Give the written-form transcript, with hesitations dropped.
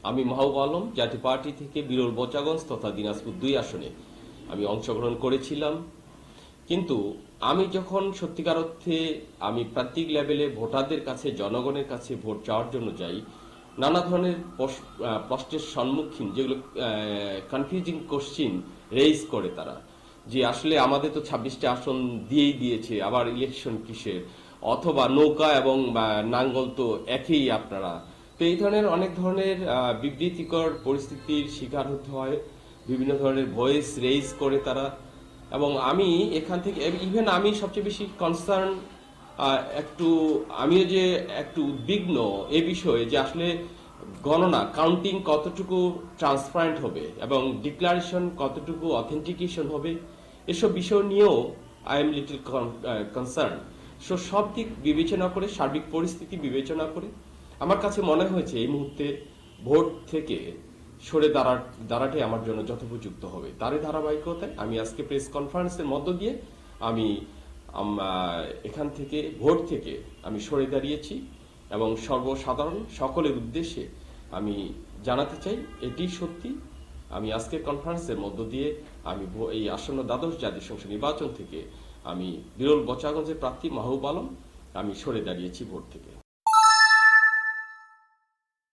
আমি মাহবুব আলম জাতীয় পার্টি থেকে বিরল বোচাগঞ্জ তথা দিনাজপুর 2 আসনে আমি অংশগ্রহণ করেছিলাম। কিন্তু আমি যখন সত্যিকার অর্থে আমি প্রান্তিক লেভেলে ভোটারদের কাছে, জনগণের কাছে ভোট চাওয়ার জন্য যাই, নানা ধরনের প্রশ্নের সম্মুখীন, যেগুলো কনফিউজিং কোশ্চিন রেইজ করে তারা, যে আসলে আমাদের তো 26টা আসন দিয়েই দিয়েছে, আবার ইলেকশন কিসের, অথবা নৌকা এবং নাঙ্গল তো একই আপনারা। তো এই ধরনের অনেক ধরনের বিবৃতিকর পরিস্থিতির শিকার হতে হয়, বিভিন্ন ধরনের ভয়েস রেইজ করে তারা। এবং আমি এখান থেকে ইভেন আমি সবচেয়ে বেশি কনসার্ন, একটু আমিও যে একটু উদ্বিগ্ন এ বিষয়ে, যে আসলে গণনা কাউন্টিং কতটুকু ট্রান্সপারেন্ট হবে এবং ডিক্লারেশন কতটুকু অথেন্টিকেশন হবে, এসব বিষয় নিয়েও আই এম লিটল কনসার্ন। সব দিক বিবেচনা করে, সার্বিক পরিস্থিতি বিবেচনা করে আমার কাছে মনে হয়েছে এই মুহূর্তে ভোট থেকে সরে দাঁড়াটাই আমার জন্য যথোপযুক্ত হবে। তারই ধারাবাহিকতায় আমি আজকে প্রেস কনফারেন্সের মধ্য দিয়ে আমি এখান থেকে ভোট থেকে আমি সরে দাঁড়িয়েছি এবং সর্বসাধারণ সকলের উদ্দেশ্যে আমি জানাতে চাই এটি সত্যি। আমি আজকের কনফারেন্সের মধ্য দিয়ে আমি এই আসন্ন দ্বাদশ জাতীয় সংসদ নির্বাচন থেকে আমি বিরল বোচাগঞ্জের প্রার্থী মাহবুব আলম আমি সরে দাঁড়িয়েছি ভোট থেকে।